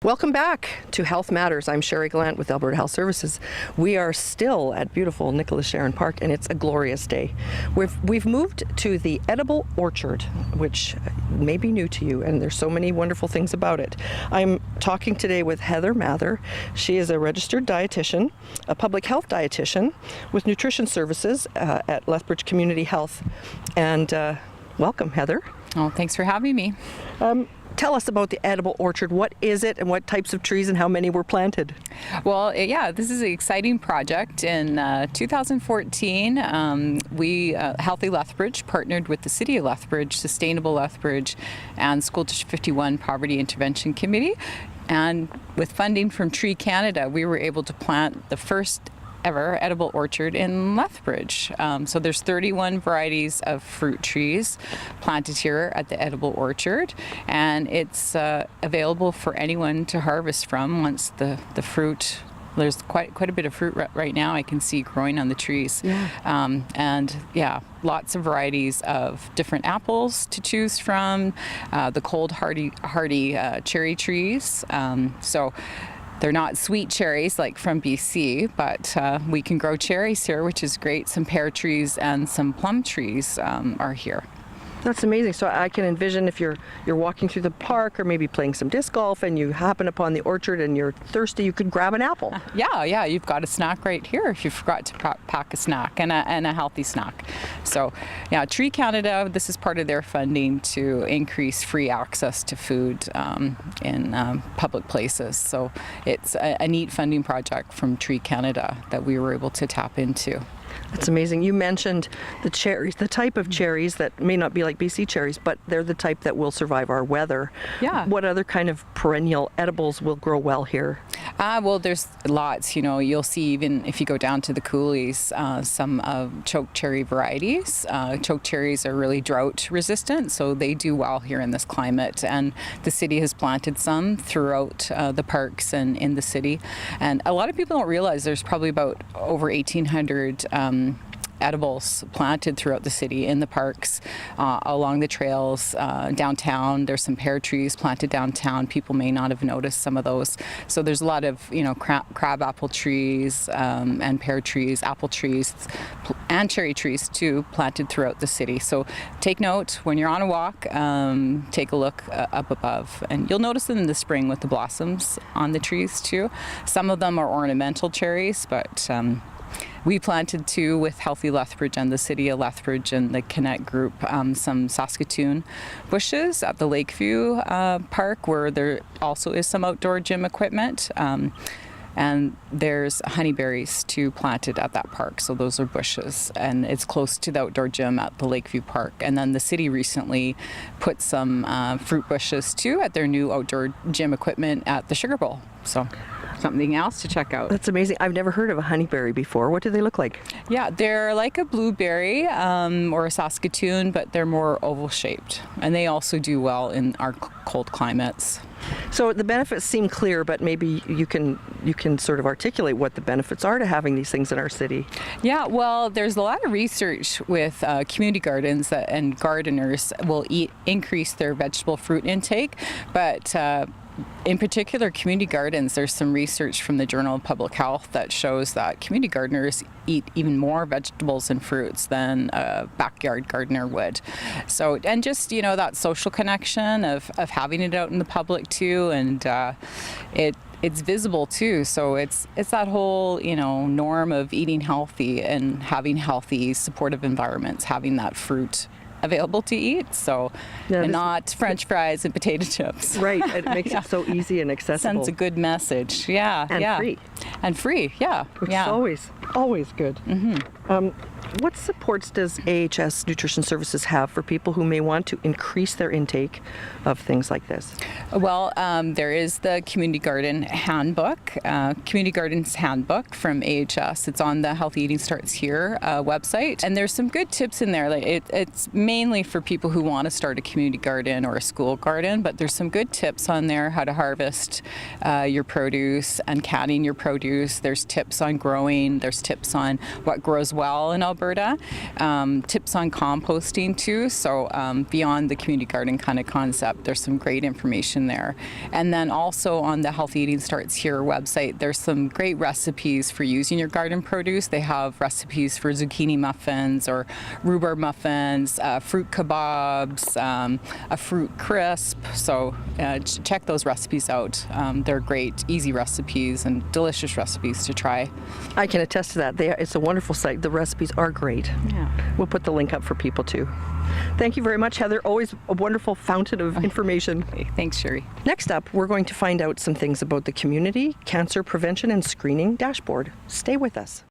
Welcome back to Health Matters. I'm Sherry Gallant with Alberta Health Services. We are still at beautiful Nicholas Sharon Park, and it's a glorious day. We've moved to the edible orchard, which may be new to you, and there's so many wonderful things about it. I'm talking today with Heather Mather. She is a registered dietitian, a public health dietitian with nutrition services at Lethbridge Community Health. And welcome, Heather. Oh, thanks for having me. Tell us about the edible orchard. What is it, and what types of trees and how many were planted? Well, yeah, this is an exciting project. In 2014, we, Healthy Lethbridge, partnered with the City of Lethbridge, Sustainable Lethbridge, and School District 51 Poverty Intervention Committee. And with funding from Tree Canada, we were able to plant the first ever edible orchard in Lethbridge. So there's 31 varieties of fruit trees planted here at the edible orchard, and it's available for anyone to harvest from once the fruit. There's quite a bit of fruit right now I can see growing on the trees. Yeah. And yeah, lots of varieties of different apples to choose from, the cold hardy cherry trees. So they're not sweet cherries like from BC, but we can grow cherries here, which is great. Some pear trees and some plum trees are here. That's amazing. So I can envision if you're walking through the park or maybe playing some disc golf and you happen upon the orchard and you're thirsty, you could grab an apple. Yeah, you've got a snack right here if you forgot to pack a snack and a healthy snack. So yeah, Tree Canada, this is part of their funding to increase free access to food in public places. So it's a neat funding project from Tree Canada that we were able to tap into. That's amazing. You mentioned the cherries, the type of cherries that may not be like BC cherries, but they're the type that will survive our weather. Yeah. What other kind of perennial edibles will grow well here? Well, there's lots. You know, you'll see even if you go down to the coulees, some choke cherry varieties. Choke cherries are really drought resistant, so they do well here in this climate. And the city has planted some throughout the parks and in the city. And a lot of people don't realize there's probably about over 1,800 edibles planted throughout the city in the parks, along the trails, downtown. There's some pear trees planted downtown. People may not have noticed some of those. So there's a lot of, crab apple trees and pear trees, apple trees, and cherry trees too, planted throughout the city. So take note when you're on a walk, take a look up above, and you'll notice them in the spring with the blossoms on the trees too. Some of them are ornamental cherries, but we planted too with Healthy Lethbridge and the City of Lethbridge and the Connect group some Saskatoon bushes at the Lakeview Park, where there also is some outdoor gym equipment. And there's honeyberries too planted at that park, so those are bushes, and it's close to the outdoor gym at the Lakeview Park. And then the city recently put some fruit bushes too at their new outdoor gym equipment at the Sugar Bowl. So something else to check out. That's amazing. I've never heard of a honeyberry before. What do they look like? Yeah, they're like a blueberry or a Saskatoon, but they're more oval shaped, and they also do well in our cold climates. So the benefits seem clear, but maybe you can sort of articulate what the benefits are to having these things in our city. Yeah, well, there's a lot of research with community gardens and gardeners will increase their vegetable fruit intake, but in particular, community gardens, there's some research from the Journal of Public Health that shows that community gardeners eat even more vegetables and fruits than a backyard gardener would. So, and just, that social connection of having it out in the public too, and it's visible too. So it's that whole, norm of eating healthy and having healthy, supportive environments, having that fruit available to eat, and not French fries and potato chips. Right, it makes it so easy and accessible. Sends a good message, free. And free, Which is always good. Mm-hmm. What supports does AHS Nutrition Services have for people who may want to increase their intake of things like this? Well, there is the Community Garden Handbook, Community Gardens Handbook from AHS. It's on the Healthy Eating Starts Here website, and there's some good tips in there. It's mainly for people who want to start a community garden or a school garden, but there's some good tips on there, how to harvest your produce and canning your produce. There's tips on growing. There's tips on what grows well in Alberta Alberta. Tips on composting too. So beyond the community garden kind of concept, there's some great information there. And then also on the Healthy Eating Starts Here website, there's some great recipes for using your garden produce. They have recipes for zucchini muffins or rhubarb muffins, fruit kebabs, a fruit crisp. So check those recipes out. They're great, easy recipes and delicious recipes to try. I can attest to that. It's a wonderful site. The recipes are great. Yeah. We'll put the link up for people too. Thank you very much, Heather. Always a wonderful fountain of information. Okay, thanks, Sherry. Next up, we're going to find out some things about the Community Cancer Prevention and Screening Dashboard. Stay with us.